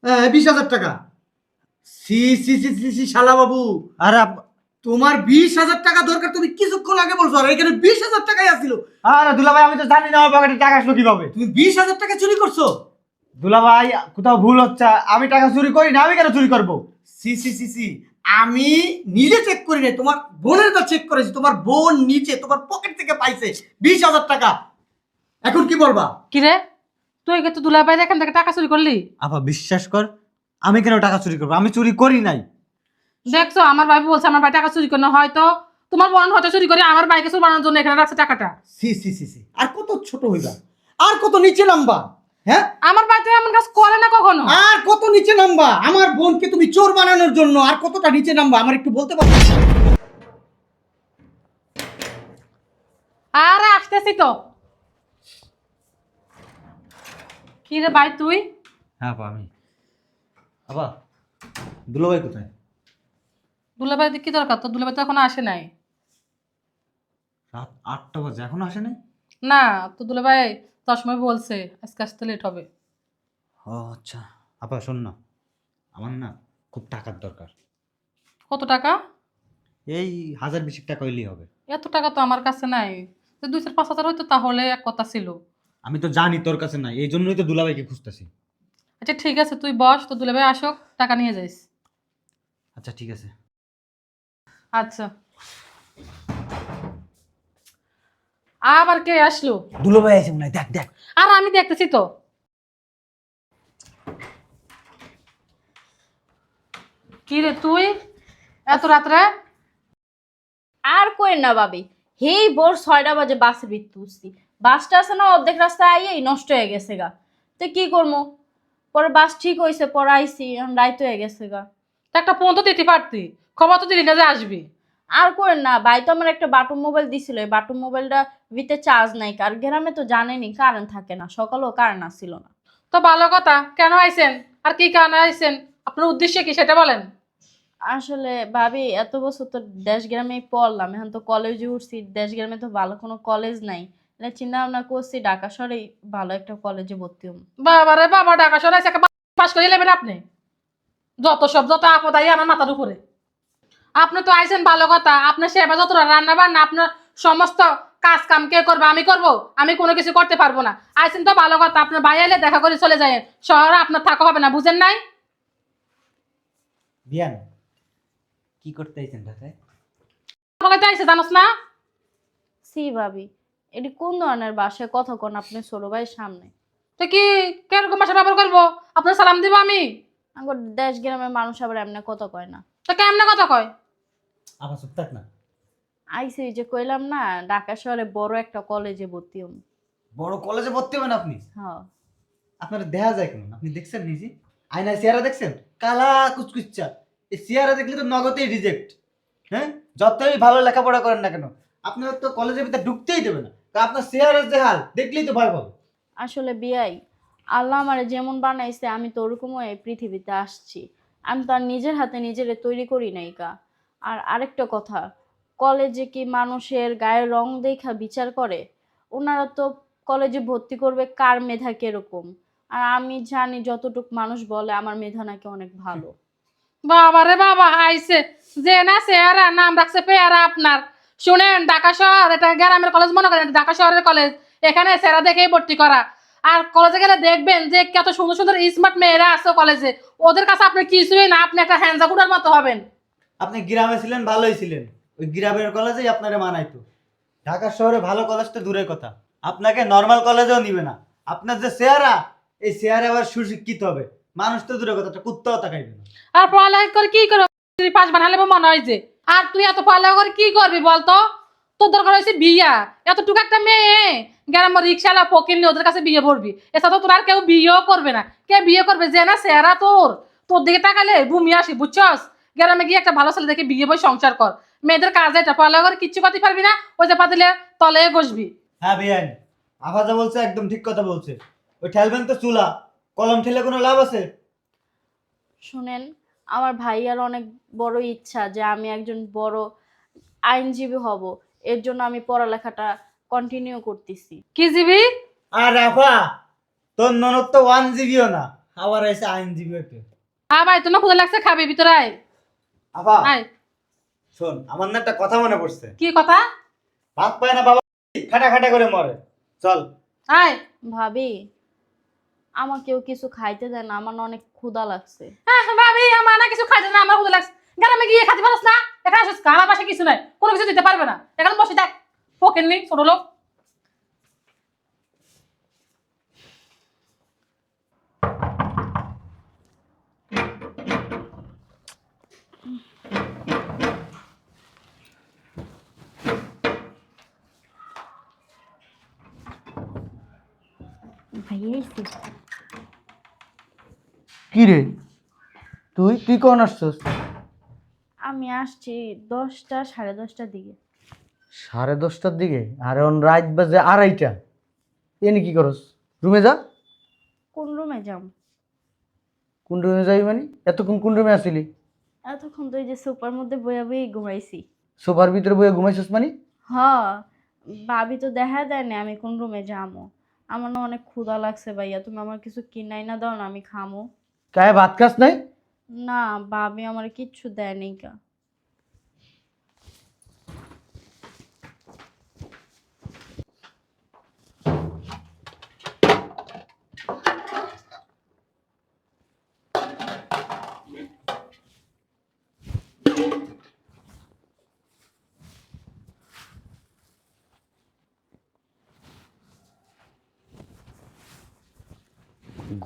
20,000 টাকা? সি সি সি সি সি শালা বাবু, আরে তোমার 20,000 টাকা দরকার, তুমি কিছুক্ষণ আগে বলছো, আর এখানে 20,000 টাকাই আসছিল। আরে দুলা ভাই, আমি তো জানি না আমার পকেটে টাকা আসলো কিভাবে। তুমি 20,000 টাকা চুরি করছো? দুলা ভাই, কোথাও ভুল হচ্ছে। আমি টাকা চুরি করি না, আমি কেন চুরি করব? সি সি সি সি, আমি নিজে চেক করি নাই, তোমার বোনের কাছে চেক করেছি, তোমার বোন নিচে তোমার পকেট থেকে পাইছে 20,000 টাকা। এখন কি বলবা? কি রে, তুই তো দুলাভাইয়ের এখান থেকে টাকা চুরি করলি? আপা বিশ্বাস কর, আমি কেন টাকা চুরি করবো? আমি চুরি করি নাই। দেখছো, আমার ভাই বলছে আমার ভাই টাকা চুরি করে না, হয়তো তোমার বোন হয়তো চুরি করে আমার বাইকে চুর বানানোর জন্য এখানে রাখছে টাকাটা। সি সি সি সি, আর কত ছোট হইবা, আর কত নিচে নামবা? হ্যাঁ, আমার ভাই তো এমন কাজ করে না কখনো। আর কত নিচে নামবা আমার বোনকে তুমি চোর বানানোর জন্য? আর কতটা নিচে নামবা আমার একটু বলতে পারো? আরে আসতেছি তো। কি রে ভাই তুই? হ্যাঁ আপা, আমি। আপা, দুলা ভাই কোথায়? দুলাভাই কি দরকার তো? দুলাভাই তো এখনো আসে নাই। রাত 8টা বাজে, এখনো আসে নাই? না, তো দুলাভাই 10 সময় বলছে আজকে আসতে লেট হবে। ও আচ্ছা। আপা শোন না, আমার না খুব টাকার দরকার। কত টাকা? এই 1020 টাকা হইলেই হবে। এত টাকা তো আমার কাছে নাই। তো 2-5 হাজার হয়তো তাহলে এক কথা ছিল। আমি তো জানি তোর কাছে নাই, এই জন্যই তো দুলাভাইকে খুঁজতেছি। আচ্ছা ঠিক আছে, তুই বস, তো দুলাভাই আসুক, টাকা নিয়ে যাইস। আচ্ছা ঠিক আছে। আচ্ছা। আবার কে আসলো? দুলাভাই আছে মনে হয়, দেখ দেখ। আর আমি দেখতেছি তো। কি রে তুই এত রাত্রে? আর কই না ভাবি, হেই ভোর 6টা বাজে বাসে বিত্তে উঠছি। বাসটা আছে না অর্ধেক রাস্তায় আইয়েই নষ্ট হয়ে গেছে গা। তো কি করবো, পরে বাস ঠিক হয়েছে, পরে আইসি, এখন রাইত হয়ে গেছে গা। তা একটা ফোন তো দিতে পারতি, খবর তো দিলি না যে আসবি। আর করেন না, ভাই তো আমার একটা বাটন মোবাইল দিছিল, এই বাটন মোবাইলটা ভিতরে চার্জ নাই, আর গ্রামে তো জানেনি কারেন্ট থাকে না, সকালেও কারেন্ট আসছিল না। তো ভালো কথা, কেন আইছেন আর কি কারণে আইছেন, আপনার উদ্দেশ্য কি সেটা বলেন। আসলে ভাবি, এত বছর তো দেশ গ্রামেই পড়লাম, এখন তো কলেজে উঠছি, দেশ গ্রামে তো ভালো কোনো কলেজ নাই। তাহলে চিন্তা ভাবনা করছি ঢাকা শহরেই ভালো একটা কলেজে ভর্তি হবো। বাবা রে বাবা, ঢাকা শহরে এসে পাস করে নেবেন আপনি? যত আপদ আই আমার মাথার উপরে। আপনি তো আইছেন ভালো কথা, আপনার সেবা যত রান্না বান্না আপনার সমস্ত কাজ কাম কে করবে? আমি করব? আমি কোনো কিছু করতে পারবো না। আইছেন তো ভালো কথা, আপনার ভাই এলে দেখা করে চলে যায়, শহরে আপনার থাকা হবে না, বুঝেন নাই? বিয়ান, কি করতে আইছেন ঢাকায়? আমাকে তো আইসে জানোস না? সি ভাবি, এটি কোন ধরনের বাসায় কথা কোন আপনি ছোট ভাইয়ের সামনে? তো কি কিরকম ভাষা ব্যবহার করবো? আপনার সালাম দিব আমি? আমার দেশ গ্রামের মানুষ আবার এমনি কথা কয় না। তো কেমনে কথা কয়? আপা চুপ থাক না। আইসি যে কইলাম না, ঢাকা শহরে বড় একটা কলেজে ভর্তি হবো। বড় কলেজে ভর্তি হবেন আপনি? হ্যাঁ। আপনার দেখা যায় কেমন? আপনি দেখছেন নিজে? আয়নায় চেহারা দেখছেন? কালা কুচকুচ্চা। এই চেহারা দেখলে তো নগদেই রিজেক্ট। হ্যাঁ, যতই ভালো লেখাপড়া করেন না কেন, আপনার তো কলেজের ভিতরে ঢুকতেই দেবে না। তা আপনার চেহারার যে হাল দেখলেই তো ভয় পাবে। আসলে বিয়াই, আল্লাহ আমারে যেমন বানাইছে আমি তো ওরকমও এই পৃথিবীতে আসছি। আমি তো আর নিজের হাতে নিজেরে তৈরি করি নাই কা। আর আরেকটা কথা, কলেজে কি মানুষের গায়ের রং দেখা বিচার করে? ওনারা তো কলেজে ভর্তি করবে কার মেধা কিরকম। আর আমি জানি যতটুক মানুষ বলে আমার মেধা নাকি অনেক ভালো। বাবা রে বাবা, আইছে যে না চেহারা, নাম রাখছে পেয়ারা আপনার। শুনেন, ঢাকা শহর এটা গ্রামের কলেজ মনে করেন, এটা ঢাকা শহরের কলেজ। এখানে চেহারা দেখেই ভর্তি করা। আর কলেজে গেলে দেখবেন যে কত সুন্দর সুন্দর স্মার্ট মেয়েরা আছে কলেজে। ওদের কাছে আপনি কিছুই না, আপনি একটা হ্যান্ডজাকুটার মতো হবেন। আপনি গ্রামে ছিলেন, ভালোই ছিলেন। ওই গ্রামের কলেজেই আপনারে মানাইতো। ঢাকা শহরে ভালো কলেজ তো দূরের কথা, আপনাকে নর্মাল কলেজেও নিবে না। আপনার যে চেহারা, এই চেহারা আবার সুশিক্ষিত হবে। মানুষ তো দূরের কথা, একটা কুত্তাও তাকাইবে না। আর পড়ালেখা করে কি করো? পাস বানালে মনে হয় যে। আর তুই এত পড়ালেখা করে কি করবি বলতো? তোর দরকার হয়েছে বিয়া। এতটুকু একটা মেয়ে গ্রামের রিক্সাওয়ালা ফকির নিয়ে ওদের কাছে বিয়ে পড়বি, এছাড়া তো তোর আর কেউ বিয়েও করবে না। কে বিয়ে করবে যে না চেহারা তোর? তোর দিকে তাকালে ভূমি আসি, বুঝছস? গ্রামে গিয়ে একটা ভালো ছেলে দেখে বিয়ে বই সংসার কর। মেয়েদের কাজ এটা, পড়ালেখা করে কিচ্ছু করতে পারবি না, ওই যে পাতিলে তলে বসবি। হ্যাঁ বিয়ান, আফাজা বলছে একদম ঠিক কথা বলছে। ওই ঠেলবেন তো চুলা, কলম ঠেলে কোনো লাভ আছে? শুনেন, আমার ভাইয়ার অনেক বড় ইচ্ছা যে আমি একজন বড় আইনজীবী হব। এর জন্য আমি পড়ালেখাটা কন্টিনিউ করতেছি। কি জিবি? আর আফা, তোর ননদ তো 1 জিবিও না। আবার এসে আইনজীবী হইতে। ভাই তোমার ক্ষুদা লাগছে, খাবি ভিতরে আয়। আবা আয়। শোন, আমার না একটা কথা মনে পড়ছে। কি কথা? ভাত পায় না বাবা, খাটা খাটা করে মরে। চল। আয়। ভাবি আমাকেও কিছু খাইতে দেন, আমার না অনেক ক্ষুধা লাগছে। হ্যাঁ ভাবি, আমার না কিছু খাইতে না, আমার ক্ষুদা লাগছে। গ্রামে গিয়ে খাতে পারছ না? এখানে আসিস আমার পাশে কিছু নাই, কোনো কিছু দিতে পারবে না। এখানে বসে থাক, পকেট নি ছোট লোক। ভাইয়া আইছে। কি রে, তুই তুই কোন আসছস? আমি আসছি 10টা 10:30টার দিকে। 10:30টার দিকে? আর এখন রাত বাজে 2:30টা। এনে কি করস? রুমে যা। কোন রুমে যাম? কোন রুমে যাবি মানে? এতক্ষণ কোন রুমে আসিলি? এতক্ষণ তো এই যে সোফার মধ্যে বইয়া বই ঘুমাইছি। সোফার ভিতরে বইয়ে ঘুমাইছস মানে? হ, ভাবি তো দেখা দেয় না আমি কোন রুমে যামো। আমার না অনেক ক্ষুধা লাগছে ভাইয়া, তুমি আমার কিছু কিনাই না দাও না, আমি খামো। কায়ে ভাত খাস নাই? না, ভাবি আমার কিচ্ছু দেয়নি কা।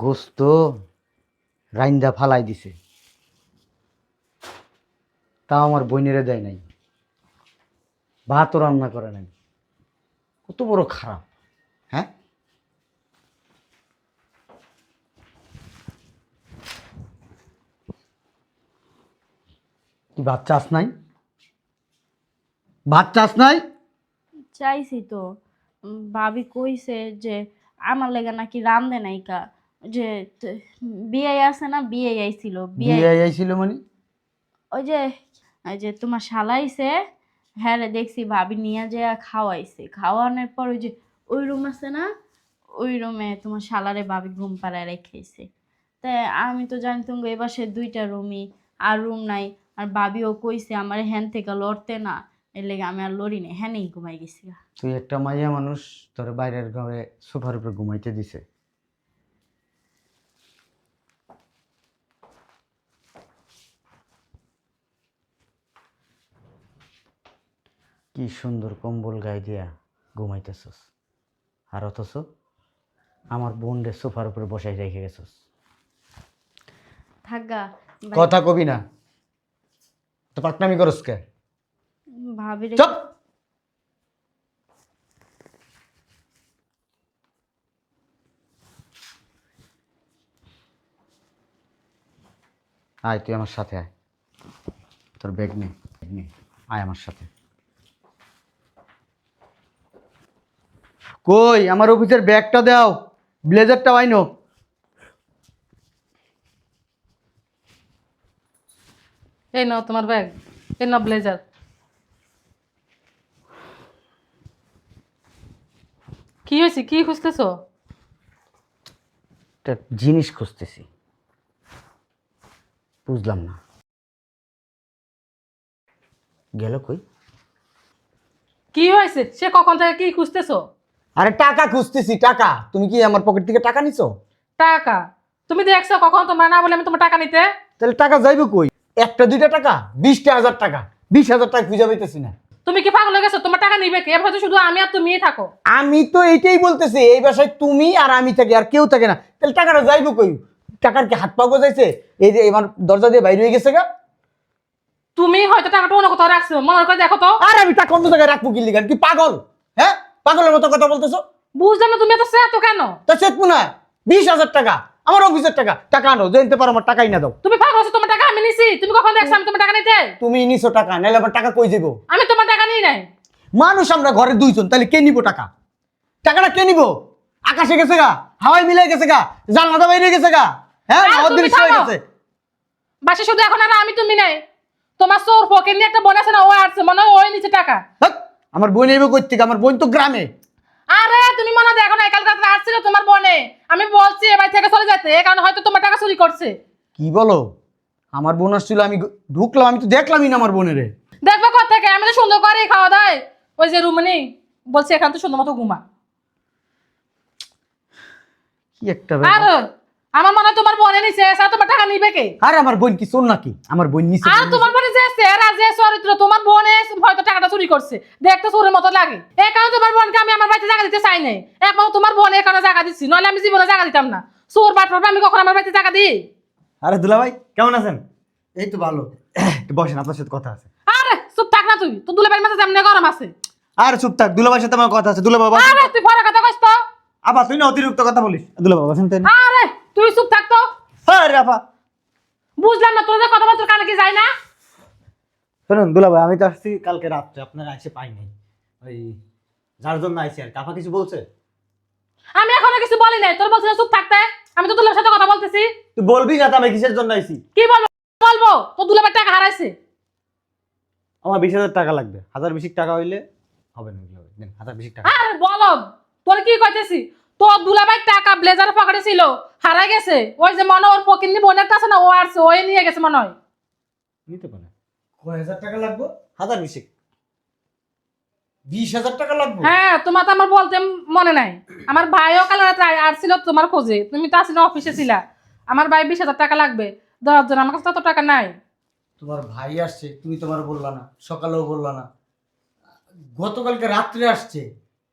গোস্ত রাইন্দা ফালাই দিছে, তাও আমার বইনেরে দেয় নাই। ভাতও রান্না করে নাই। কত বড় খারাপ, হ্যাঁ? তুই ভাত চাস নাই? ভাত চাস নাই? চাইছি তো। ভাবি কইছে যে আমার লেগে নাকি রান্ধে নাই কা। যে বিয়ে আছে না, বিয়ে আইছিল, বিয়ে বিয়ে আইছিল মানে? ওই যে তোমার শালাইছে। হ্যাঁ রে, দেখছি ভাবি নিয়ে যায় খাওয়াইছে, খাওয়ানোর পর ওই যে ওই রুম আছে না, ওই রুমে তোমার শালারে ভাবি ঘুম পাড়ায় রেখেছে। তাই আমি তো জানি তুমি এবার সে 2টা রুমই, আর রুম নাই। আর ভাবিও কইছে আমার হ্যান থেকে লড়তে না, এর লেগে আমি আর লড়ি নাই, হ্যানেই ঘুমাই গেছি। তুই একটা মাইয়া মানুষ, তোর বাইরের ঘরে সোফার উপরে ঘুমাইতে দিছে। কি সুন্দর কম্বল গায়ে দিয়া ঘুমাইতেছস, আর অথচ আমার বোনরে সোফার উপরে বসাই রেখে গেছস। থাকা কথা কবি না তো, পাকনামি করস কে? ভাবি চুপ। আয়, তুই আমার সাথে আয়। তোর ব্যাগ নে, ব্যাগ নে, আয় আমার সাথে। কই আমার অফিসের ব্যাগটা দাও, ব্লেজারটা আইনো। এই নাও তোমার ব্যাগ, এই নাও ব্লেজার। কি হয়েছে, কি খুঁজতেছো? একটা জিনিস খুঁজতেছি, বুঝলাম না গেল কই। কি হয়েছে, সে কখন থেকে কি খুঁজতেছো? আরে টাকা খুঁজতেছি, টাকা। তুমি কি আমার পকেট থেকে টাকা নিছো? টাকা? তুমি দেখছো কখন তোমার না বলে আমি তোমার টাকা নিতে? তাহলে টাকা যাইবে কই? একটা দুইটা টাকা, 20,000 টাকা, 20,000 টাকা খুঁজে পাইতেছি না। তুমি কি পাগল হয়ে গেছো? তোমার টাকা নিবে কে? এবার তো শুধু আমি আর তুমিই থাকো। আমি তো এইটাই বলতেছি, এই বাসায় তুমি আর আমি থাকি, আর কেউ থাকে না। তাহলে টাকাটা যাইবো কই? টাকার কি হাত পা গজাইছে? এই যে এবার দরজা দিয়ে বাইরে হয়ে গেছে গা। তুমি হয়তো টাকাটা অন্য কোথাও রাখছো, মনে করে দেখো তো। আর আমি টাকা অন্য জায়গায় রাখবো কি লিগান? কি পাগল? হ্যাঁ, পাগলের মতো কথা বলতেছো। বুঝলাম না, তুমি এত সেত কেন? তা চেতবো না? 20,000 টাকা আমার অফিসের টাকা, টাকা আনো, জানতে পারো আমার টাকাই না দাও। তুমি পাগল হচ্ছো, তোমার টাকা আমি নিছি? তুমি কখন দেখছো আমি তোমার টাকা নিতে? তুমি নিছো টাকা, নাইলে আমার টাকা কই যাবো? আমি তোমার টাকা নিই নাই। মানুষ আমরা ঘরে দুইজন, তাহলে কে নিবো টাকা? টাকাটা কে নিবো? আকাশে গেছে গা, হাওয়ায় মিলাই গেছে গা, জানলাটা বাইরে গেছে গা, হ্যাঁ, আর তুমি অদৃশ্য হয়ে থামো। গেছে। বাসে শুধু এখন আর আমি তুমি নাই, তোমার চোর পকেট নিয়ে একটা বোন আছে না, ও আসছে মনে হয় ওই নিচে টাকা। ধ্যাৎ, আমার বোন নেবে কই থেকে? আমার বোন তো গ্রামে। আরে তুমি মনে দেখো না কাল রাতে আসছিল তোমার বোনে, আমি বলছি এবার থেকে চলে যেতে, এই কারণে হয়তো তোমার টাকা চুরি করছে। কি বলো? আমার বোন আসছিল, আমি ঢুকলাম, আমি তো দেখলামই না আমার বোনের। দেখবো কোথা থেকে, আমি তো সুন্দর করে খাওয়া দাওয়ায় ওই যে রুমে নেই বলছি, এখান তো সুন্দর মতো ঘুমা। কি একটা আর ব্যাপার। আমার মনে হয় তোমার বোনে নিছে, এছাড়া তোমার টাকা নিবে কে? আর আমার বোন কি চোর নাকি? আমার বোন নিচে আর তোমার বোনে যে চেহারা যে চরিত্র, তোমার বোনে হয়তো টাকাটা চুরি করছে, দেখতে চোরের মতো লাগে। এই কারণে তোমার বোনকে আমি আমার বাড়িতে জায়গা দিতে চাই নাই। একমাত্র তোমার বোন এই কারণে জায়গা দিচ্ছি, নইলে আমি জীবনে জায়গা দিতাম না। চোর বাটপার আমি কখন আমার বাড়িতে জায়গা দিই? আরে দুলা ভাই কেমন আছেন? এই তো ভালো। একটু বসেন, আপনার সাথে কথা আছে। আরে চুপ থাক না তুই, তো দুলাবের মাঝে যেমন গরম আছে। আর চুপ থাক, দুলা ভাইয়ের সাথে আমার কথা আছে। দুলা বাবা, আরে তুই পরে কথা কইস তো। আবার তুই না অতিরিক্ত কথা বলিস। দুলা বাবা শুনতেন? আরে তুই চুপ থাক তো। হ্যাঁ রে আপা, বুঝলাম না তোর যে কথা বলতো কানে কি যায় না? শুনুন দুলা ভাই, আমি তো আসছি কালকে রাত্রে, আপনারা এসে পাই নাই, ওই যার জন্য আইসি আর কি। আপা কিছু বলছে? আমি এখনো কিছু বলি নাই, তোর বলছিস চুপ থাকতে। আমি তো দুলার সাথে কথা বলতেছি। তুই বলবি না তো আমি কিসের জন্য আইসি? কি বলবো? বলবো তো দুলাবের টাকা হারাইছে। আমার 20,000 টাকা লাগবে। 1020 টাকা হইলে হবে না। দুলা ভাই দেন 1020 টাকা। আরে বলো, তোর কি কইতেছি? তোর দুলাভাই টাকা ব্লেজার পকেটে ছিল, হারাই গেছে। ওই যে মনে ওর পকিনি বোনের কাছে না, ও আসছে, ওই নিয়ে গেছে মনে হয়। নিতে পারে। কয় হাজার টাকা লাগবে? 1020। 20,000 টাকা লাগবে? হ্যাঁ, তোমার তো আমার বলতে মনে নাই। আমার ভাইও কাল রাতে আসছিল তোমার খোঁজে, তুমি তো আসলে অফিসে ছিলা। আমার ভাই 20,000 টাকা লাগবে 10 জন, আমার কাছে তত টাকা নাই। তোমার ভাই আসছে, তুমি তোমার বললা না, সকালেও বললা না, গতকালকে রাত্রে আসছে।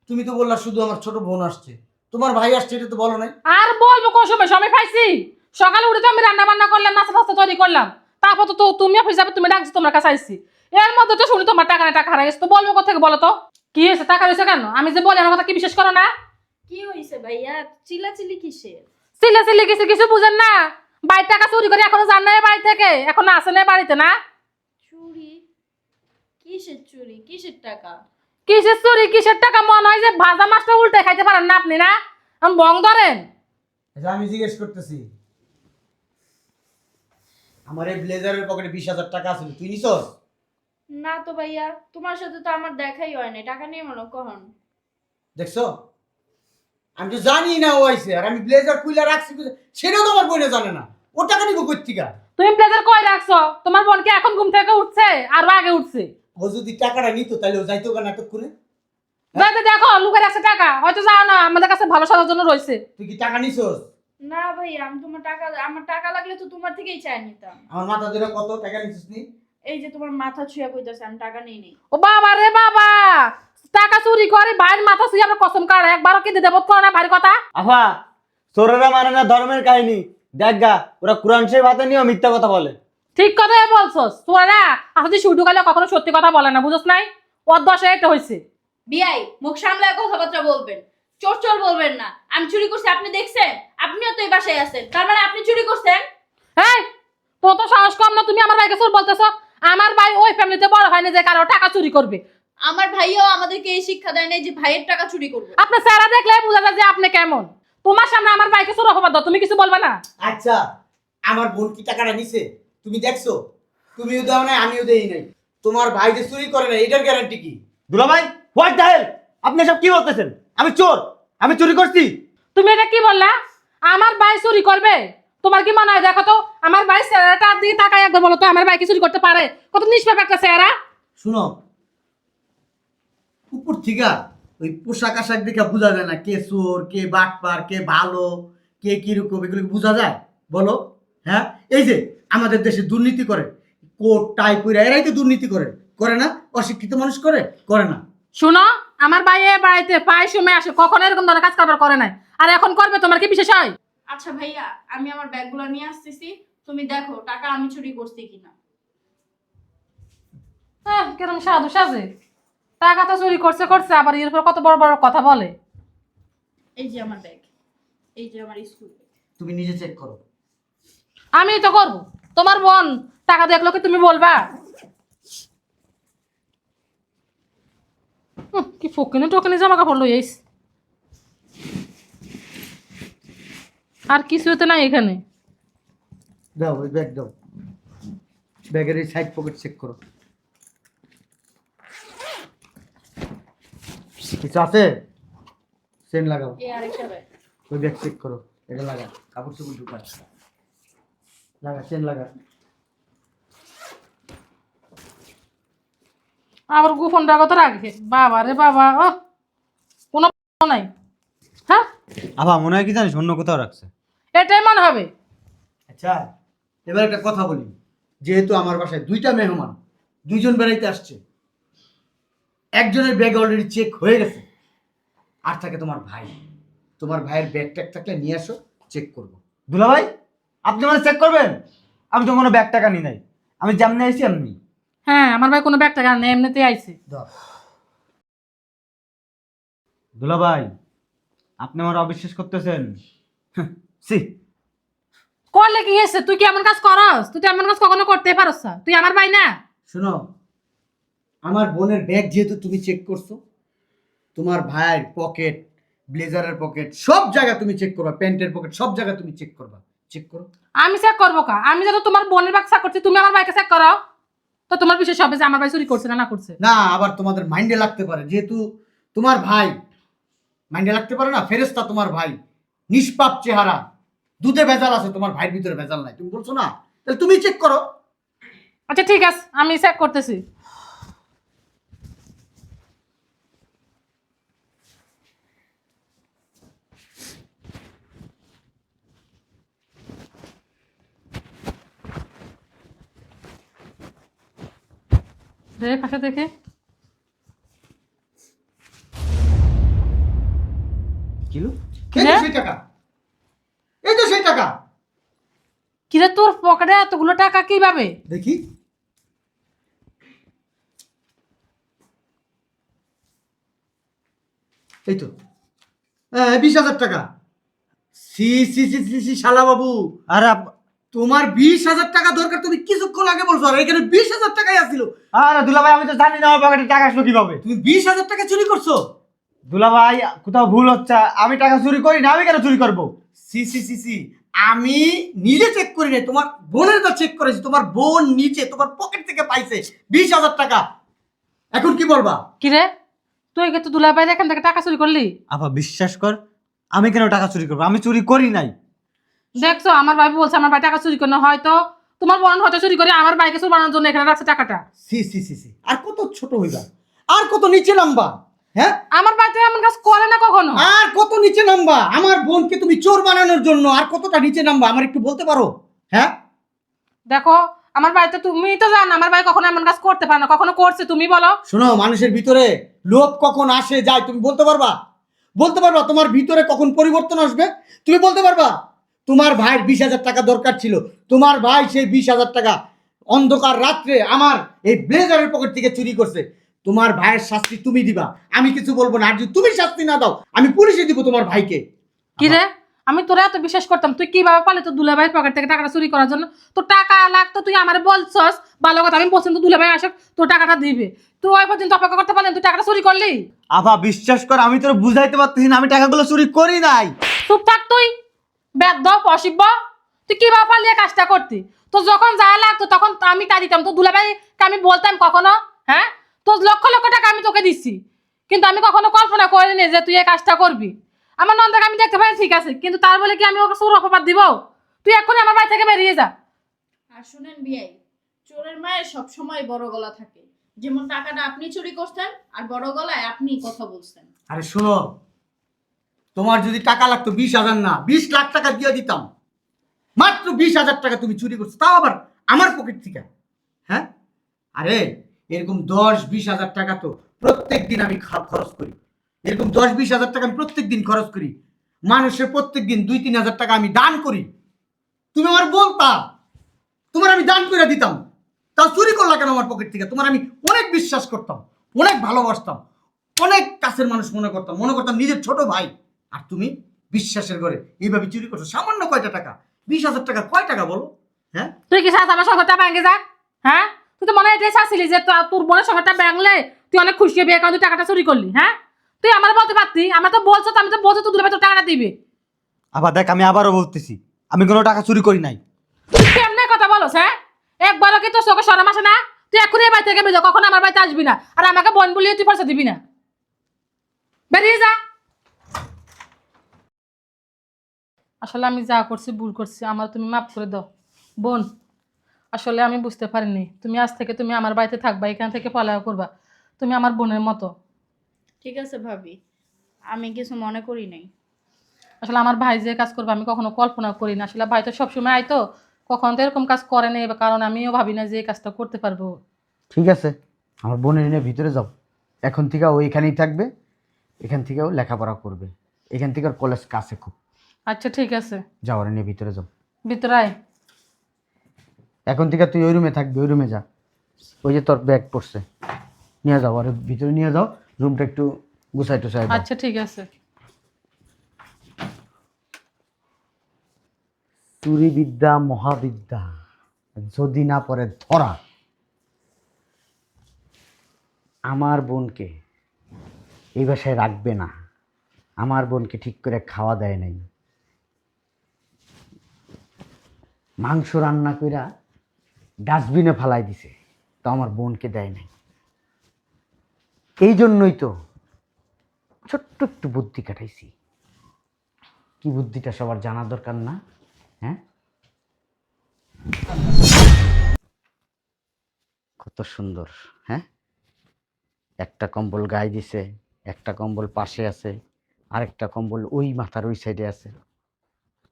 তুমি তো বললা শুধু আমার ছোট বোন আসছে, তোমার ভাই আসছে এটা তো বলো নাই। আর বলবো কোন সময়, সময় পাইছি? সকালে উঠে তো আমি রান্না বান্না করলাম, নাস্তা টাস্তা তৈরি করলাম, তারপর তো তুমি অফিস যাবে, তুমি ডাকছো, তোমার কাছে আইছি। এর মধ্যে তো শুনি তোমার টাকা না, টাকা হারাই গেছে। তো বলবো কোথা থেকে বলো তো? কি হয়েছে? টাকা রয়েছে কেন? আমি যে বলি আমার কথা কি বিশ্বাস করো না? কি হইছে ভাইয়া? চিল্লাচিল্লি কিসের? সিলে সিলে কিছু কিছু বুঝেন না? বাড়ির টাকা চুরি করে এখনো জান নাই বাড়ি থেকে, এখন আসে নাই বাড়িতে না? চুরি? কিসের চুরি? কিসের টাকা? কিসের চুরি কিসের টাকা? মনে হয় যে ভাজা মাছটা উল্টে খাইতে পারেন না আপনি, না? আমি বং ধরেন। আচ্ছা, আমি জিজ্ঞেস করতেছি, আমার এই ব্লেজারের পকেটে 20,000 টাকা আছে, তুই নিছস? না তো ভাইয়া, তোমার সাথে তো আমার দেখাই হয় না। টাকা নিয়ে মনে কখন? দেখছো, আমি তো জানি না ও আইছে, আর আমি ব্লেজার খুলে রাখছি সেটাও তো আমার বোনে জানে না। ও টাকা নিব কই থেকে? তুমি ব্লেজার কই রাখছো? তোমার বোনকে এখন ঘুম থেকে উঠছে আর আগে উঠছে? ও যদি টাকাটা নিত তাহলে ও যাইতো কেন এতক্ষণে? যাইতে দেখো লুকে রাখছে টাকা, হয়তো যাও না, আমাদের কাছে ভালো সাজার জন্য রয়েছে। তুই কি টাকা নিছস? না ভাইয়া, আমি তোমার টাকা, আমার টাকা লাগলে তো তোমার থেকেই চাই নিতাম। আমার মাথা ধরে কত টাকা নিছিস নি? এই যে তোমার মাথা ছুঁয়া কইতাছে, আমি টাকা নেই নেই। ও বাবা রে বাবা, টাকা চুরি করে ভাইয়ের মাথা ছুঁয়ে আমরা কসম কাটে, একবারও কি দিতে বোধ করো না ভাইয়ের কথা? আফা, চোরেরা মানে না ধর্মের কাহিনী। দেখ গা, ওরা কোরআন শরীফ হাতে নিয়েও মিথ্যা কথা বলে। ঠিক কথাই বলছস তোরা। আসলে শুধু কালে কখনো সত্যি কথা বলে না, বুঝছ নাই? ওর দশে এটা হয়েছে। বিয়াই, মুখ সামলায় কথাবার্তা বলবেন, চোর চোর বলবেন না। আমি চুরি করছি আপনি দেখছেন? আপনিও তো এই বাসায় আছেন, তার মানে আপনি চুরি করছেন? হ্যাঁ, তো তো সাহস কম না, তুমি আমার ভাইকে চোর বলতেছো? আমার ভাই ওই ফ্যামিলিতে বড় হয়নি যে কারো টাকা চুরি করবে। আমার ভাইও আমাদেরকে এই শিক্ষা দেয় নাই যে ভাইয়ের টাকা চুরি করবে। আপনার চেহারা দেখলে বোঝা যায় যে আপনি কেমন। তোমার সামনে আমার ভাইকে চোর অপবাদ দাও, তুমি কিছু বলবে না? আচ্ছা, আমার বোন কি টাকাটা নিছে তুমি দেখছো? তুমিও দাও নাই, আমিও দেই নাই। তোমার ভাই যে চুরি করে না এটার গ্যারান্টি কি? দুলা ভাই, হোয়াট দ্য হেল? আপনি সব কি বলতেছেন? আমি চোর? আমি চুরি করছি? তুমি এটা কি বললা? আমার ভাই চুরি করবে? তোমার কি মনে হয়? দেখো তো আমার ভাই চেহারাটার দিকে তাকায় একবার বলো তো, আমার ভাই কি চুরি করতে পারে? কত নিষ্পাপ একটা চেহারা। শুনো, উপর থেকে ওই পোশাক আশাক দেখে বোঝা যায় না কে চোর, কে বাটপার, কে ভালো, কে কিরকম, এগুলো কি বোঝা যায় বলো? হ্যাঁ, এই যে আমাদের দেশে দুর্নীতি করে, কোট টাই পরে এরাই তো দুর্নীতি করে, করে না? অশিক্ষিত মানুষ করে, করে না? শুনো, আমার ভাই এ বাড়িতে প্রায় সময় আসে, কখনো এরকম ধরনের কাজ কারবার করে নাই, আর এখন করবে, তোমার কি বিশেষ হয়? আচ্ছা ভাইয়া, আমি আমার ব্যাগগুলো নিয়ে আসতেছি, তুমি দেখো টাকা আমি চুরি করছি কিনা। হ্যাঁ, কিরম সাধু সাজে, টাকা তো চুরি করছে করছে, আবার এর উপর কত বড় বড় কথা বলে। এই যে আমার ব্যাগ, এই যে আমার স্কুল ব্যাগ। তুমি নিজে চেক করো। আমি তো করবো, তোমার বোন টাকা দেখলো কি তুমি বলবা? কি ফকিনি টকিনি জামা কাপড় লই আইস, আর কিছু হতে নাই এখানে। দাও ওই ব্যাগ দাও, ব্যাগের এই সাইড পকেট চেক করো, কিছু আছে? চেন লাগাও, এই আরেকটা ব্যাগ। ওই ব্যাগ চেক করো, এটা লাগা, কাপড় চোপড় ঢুকা, লাগা, চেন লাগা। আবার গোপনটা কত রাখে বাবা রে বাবা, ও কোনো নাই। হ্যাঁ, আবার মনে হয় কি জানিস অন্য কোথাও রাখছে। এটাই মনে হবে। আচ্ছা, এবার একটা কথা বলি, যেহেতু আমার বাসায় 2টা মেহমান, 2জন বেড়াইতে আসছে, একজনের ব্যাগ অলরেডি চেক হয়ে গেছে, আর থাকে তোমার ভাই। তোমার ভাইয়ের ব্যাগ ট্যাগ থাকলে নিয়ে আসো, চেক করবো। দুলা ভাই, আপনি মানে চেক করবেন? আমি তো কোনো ব্যাগ টাকা নিই নাই, আমি যেমনি আইছি এমনি। হ্যাঁ, আমার ভাই কোনো ব্যাগ টাকা নেই, এমনিতে আইছে। দাও। দুলা ভাই, আপনি আমার অবিশ্বাস করতেছেন? সি, করলে কি হয়েছে? তুই কি এমন কাজ করস? তুই তো এমন কাজ কখনো করতে পারস না, তুই আমার ভাই না। শোনো, আমার বোনের ব্যাগ যেহেতু তুমি চেক করছো, তোমার ভাইয়ের পকেট, ব্লেজারের পকেট, সব জায়গা তুমি চেক করবা, প্যান্টের পকেট, সব জায়গা তুমি চেক করবা। চেক করো। আমি চেক করবো কা? আমি যেন তোমার বোনের ব্যাগ চেক করছি, তুমি আমার ভাইকে চেক করো, তো তোমার বিশেষ হবে যে আমার ভাই চুরি করছে না করছে। না, আবার তোমাদের মাইন্ডে লাগতে পারে, যেহেতু তোমার ভাই, মাইন্ডে লাগতে পারে না, ফেরেশতা তোমার ভাই, নিষ্পাপ চেহারা, দুধে ভেজাল আছে, তোমার ভাইয়ের ভিতরে ভেজাল নাই, তুমি বলছো না, তাহলে তুমি চেক করো। আচ্ছা ঠিক আছে, আমি চেক করতেছি। দেখ পাশে দেখে। কিলো এই তো সেই টাকা, এই তো সেই টাকা। কিরে, তোর পকেটে এতগুলো টাকা কিভাবে? দেখি, এই তো 20,000 টাকা। সি সি সি সি সি শালা বাবু, আরে তোমার 20,000 টাকা দরকার, তুমি কিছুক্ষণ আগে বলছো, আর এখানে 20,000 টাকাই আসছিল। আরে দুলা ভাই, আমি তো জানি না আমার পকেটে টাকা আসলো কিভাবে। তুমি 20,000 টাকা চুরি করছো? দুলা ভাই, কোথাও ভুল হচ্ছে, আমি টাকা চুরি করি না, আমি কেন চুরি করব? সি সি সি সি, আমি নিজে চেক করি নাই, তোমার বোনের দা চেক করেছি, তোমার বোন নিচে তোমার পকেট থেকে পাইছে 20,000 টাকা। এখন কি বলবা? কিরে, তুই কিন্তু দুলা ভাইয়ের এখান থেকে টাকা চুরি করলি? আপা বিশ্বাস কর, আমি কেন টাকা চুরি করবো? আমি চুরি করি নাই। দেখছো, আমার ভাই বলছে আমার ভাই টাকা চুরি করে, হয়তো তোমার বোন হয়তো চুরি করে আমার ভাইকে চুরি বানানোর জন্য এখানে রাখছে টাকাটা। সি সি সি সি, আর কত ছোট হইবা, আর কত নিচে নামবা? হ্যাঁ, আমার ভাই তো এমন কাজ করে না কখনো। আর কত নিচে নামবা? আমার বোনকে তুমি চোর বানানোর জন্য আর কতটা নিচে নামবা, আমার একটু বলতে পারো? হ্যাঁ, দেখো, আমার ভাই তো, তুমি তো জানো আমার ভাই কখনো এমন কাজ করতে পারে না, কখনো করছে তুমি বলো? শোনো, মানুষের ভিতরে লোভ কখন আসে যায় তুমি বলতে পারবা? বলতে পারবা তোমার ভিতরে কখন পরিবর্তন আসবে? তুমি বলতে পারবা? তোমার ভাইয়ের 20,000 টাকা দরকার ছিল, তোমার ভাই সেই 20,000 টাকা অন্ধকার রাত্রে আমার এই ব্লেজারের পকেট থেকে চুরি করছে। তোমার ভাইয়ের শাস্তি তুমি দিবা, আমি কিছু বলবো না। আর যদি তুমি শাস্তি না দাও, আমি পুলিশে দিব তোমার ভাইকে। কি রে, আমি তোরা এত বিশ্বাস করতাম, তুই কিভাবে পারলি তো দুলা ভাইয়ের পকেট থেকে টাকাটা চুরি করার জন্য? তোর টাকা লাগতো, তুই আমারে বলছস, ভালো কথা, আমি বলছিলাম তো দুলা ভাই আসুক তোর টাকাটা দিবে, তুই ওই পর্যন্ত অপেক্ষা করতে পারলেন, তুই টাকাটা চুরি করলি? আপা বিশ্বাস কর, আমি তোর বুঝাইতে পারতেছি না, আমি টাকাগুলো চুরি করি নাই। চুপ থাক তুই, বেদ্য অসিব্য, তুই কিভাবে পারলি এই কাজটা করতি? তো যখন যা লাগতো তখন তো আমি তা দিতাম, তো দুলা ভাইকে আমি বলতাম কখনো? হ্যাঁ, তোর লক্ষ লক্ষ টাকা আমি তোকে দিচ্ছি, কিন্তু আমি কখনো কল্পনা করিনি যে তুই এই কাজটা করবি। আমার নন্দাকে আমি দেখতে পাই ঠিক আছে, কিন্তু তার বলে কি আমি ওকে চোর অপবাদ দিব? তুই এক্ষুনি আমার বাড়ি থেকে বেরিয়ে যা। আর শুনেন বিয়াই, চোরের মায়ের সব সময় বড় গলা থাকে। যেমন টাকাটা আপনি চুরি করছেন আর বড় গলায় আপনি কথা বলছেন। আরে শোনো, তোমার যদি টাকা লাগতো 20,000 না 20 লাখ টাকা দিয়ে দিতাম, মাত্র 20,000 টাকা তুমি চুরি করছো, তাও আবার আমার পকেট থেকে। হ্যাঁ, আরে এরকম 10-20,000 টাকা তো প্রত্যেক দিন আমি খরচ করি, এরকম 10-20,000 টাকা আমি প্রত্যেক দিন খরচ করি, মানুষের প্রত্যেক দিন 2-3 হাজার টাকা আমি দান করি। তুমি আমার বলতা, তোমার আমি দান করে দিতাম, তাও চুরি করলা কেন আমার পকেট থেকে? তোমার আমি অনেক বিশ্বাস করতাম, অনেক ভালোবাসতাম, অনেক কাছের মানুষ মনে করতাম নিজের ছোট ভাই, আর তুমি বিশ্বাসের ঘরে এইভাবে চুরি করছো। সামান্য কয়টা টাকা, 20,000 টাকা কয় টাকা বলো? হ্যাঁ, তুই কি চাস আমার সংসারটা ভেঙে যাক? হ্যাঁ, তুই তো মনে হয় এটাই চাচ্ছিলি যে তোর বোনের সংসারটা ভাঙলে তুই অনেক খুশি হবি, কারণ তুই টাকাটা চুরি করলি। হ্যাঁ, তুই আমার বলতে পারতি, আমার তো বলছো, আমি তো বলছো তুই দুলা ভাই তোর টাকাটা দিবে। আবার দেখ, আমি আবারও বলতেছি, আমি কোনো টাকা চুরি করি নাই। তুই কেমনে কথা বলছ? হ্যাঁ, একবারও কি তোর চোখে শরম আসে না? তুই এক্ষুনি এই বাড়ি থেকে বেরো, কখনো আমার বাড়িতে আসবি না, আর আমাকে বোন বলিয়ে তুই পয়সা দিবি না, বেরিয়ে যা। আসলে আমি যা করছি ভুল করছি, আমার তুমি মাফ করে দাও বোন। আসলে আমি বুঝতে পারিনি, তুমি আজ থেকে তুমি আমার বাড়িতে থাকবা, এখান থেকে পড়ালেখা করবা, তুমি আমার বোনের মতো। ঠিক আছে ভাবি, আমি কিছু মনে করি নাই। আসলে আমার ভাই যে কাজ করবে আমি কখনো কল্পনা করি না। আসলে ভাই তো সবসময় আইতো, কখনো তো এরকম কাজ করে নাই, কারণ আমিও ভাবি না যে এই কাজটা করতে পারবো। ঠিক আছে, আমার বোনের নিয়ে ভিতরে যাও। এখন থেকে ও এখানেই থাকবে, এখান থেকেও লেখাপড়া করবে, এখান থেকে ওর কলেজ কাছে খুব। আচ্ছা ঠিক আছে, যাও, ওর নিয়ে ভিতরে যাও। ভিতরে আয়। এখন থেকে তুই ওই রুমে থাকবি, ওই রুমে যা। ওই যে তোর ব্যাগ পড়ছে, নিয়ে যাও, আর ভিতরে নিয়ে যাও, রুমটা একটু গুছাই টুছাই দাও। আচ্ছা ঠিক আছে। চুরি বিদ্যা মহাবিদ্যা, যদি না পরে ধরা। আমার বোনকে এই বাসায় রাখবে না, আমার বোনকে ঠিক করে খাওয়া দেয় নাই, মাংস রান্না কইরা ডাস্টবিনে ফালাই দিছে, তো আমার বোনকে দেয় নাই। এই জন্যই তো ছোট্ট একটু বুদ্ধি কাটাইছি। কি বুদ্ধিটা সবার জানা দরকার না? হ্যাঁ, কত সুন্দর। হ্যাঁ, একটা কম্বল গায়ে দিছে, একটা কম্বল পাশে আছে, আরেকটা কম্বল ওই মাথার ওই সাইডে আছে।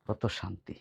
কত শান্তি।